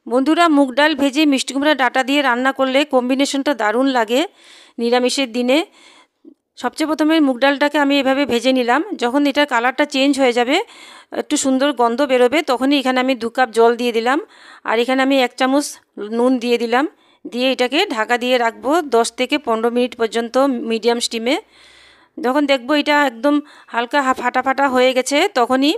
বন্ধুরা, মুগ ডাল ভেজে মিষ্টি কুমড়া ডাঁটা দিয়ে রান্না করলে কম্বিনেশনটা দারুণ লাগে নিরামিষের দিনে। সবচেয়ে প্রথমে মুগ ডালটাকে আমি এভাবে ভেজে নিলাম। যখন এটার কালারটা চেঞ্জ হয়ে যাবে, একটু সুন্দর গন্ধ বেরোবে, তখনই এখানে আমি 2 কাপ জল দিয়ে দিলাম। আর এখানে আমি 1 চামচ নুন দিয়ে দিলাম। দিয়ে এটাকে ঢাকা দিয়ে রাখবো 10 থেকে 15 মিনিট পর্যন্ত মিডিয়াম স্টিমে। যখন দেখবো এটা একদম হালকা ফাটা ফাটা হয়ে গেছে, তখনই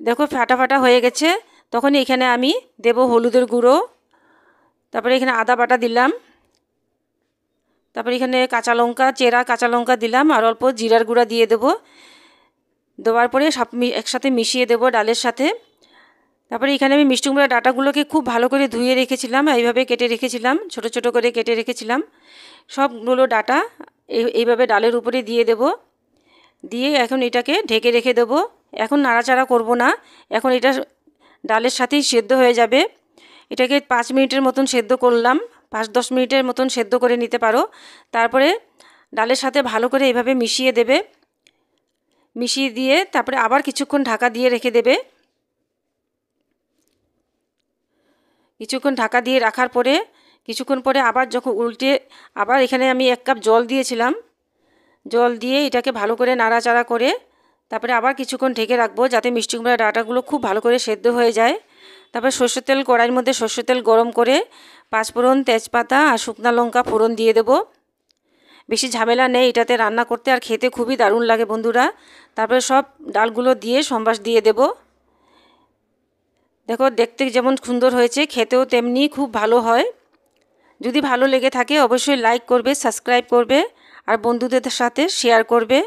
দেখো ফাটা ফাটা হয়ে গেছে, তখনই এখানে আমি দেব হলুদের গুঁড়ো। তারপরে এখানে আদা বাটা দিলাম। তারপরে এখানে কাঁচা লঙ্কা, চেরা কাঁচা লঙ্কা দিলাম, আর অল্প জিরার গুঁড়া দিয়ে দেবো। দেওয়ার পরে সব একসাথে মিশিয়ে দেবো ডালের সাথে। তারপরে এখানে আমি মিষ্টি কুমড়ার ডাঁটাগুলোকে খুব ভালো করে ধুয়ে রেখেছিলাম, এইভাবে কেটে রেখেছিলাম, ছোট ছোট করে কেটে রেখেছিলাম। সবগুলো ডাঁটা এইভাবে ডালের উপরে দিয়ে দেব। দিয়ে এখন এটাকে ঢেকে রেখে দেব। এখন নাড়াচাড়া করব না, এখন এটা ডালের সাথেই সেদ্ধ হয়ে যাবে। এটাকে 5 মিনিটের মতন সেদ্ধ করলাম, 5-10 মিনিটের মতন সেদ্ধ করে নিতে পারো। তারপরে ডালের সাথে ভালো করে এভাবে মিশিয়ে দেবে। মিশিয়ে দিয়ে তারপরে আবার কিছুক্ষণ ঢাকা দিয়ে রেখে দেবে। কিছুক্ষণ ঢাকা দিয়ে রাখার পরে কিছুক্ষণ পরে আবার যখন উল্টে, আবার এখানে আমি 1 কাপ জল দিয়েছিলাম। জল দিয়ে এটাকে ভালো করে নাড়াচাড়া করে তারপরে আবার কিছুক্ষণ ঢেকে রাখবো, যাতে মিষ্টি কুমড়ার ডাঁটাগুলো খুব ভালো করে সেদ্ধ হয়ে যায়। তারপর সর্ষের তেল, কড়াইয়ের মধ্যে সর্ষের তেল গরম করে 5 ফোড়ন, তেজপাতা আর শুকনো লঙ্কা ফোড়ন দিয়ে দেবো। বেশি ঝামেলা নেই এটাতে রান্না করতে, আর খেতে খুবই দারুণ লাগে বন্ধুরা। তারপরে সব ডালগুলো দিয়ে সম্বাস দিয়ে দেব। দেখো দেখতে যেমন সুন্দর হয়েছে, খেতেও তেমনি খুব ভালো হয়। যদি ভালো লেগে থাকে অবশ্যই লাইক করবে, সাবস্ক্রাইব করবে আর বন্ধুদের সাথে শেয়ার করবে।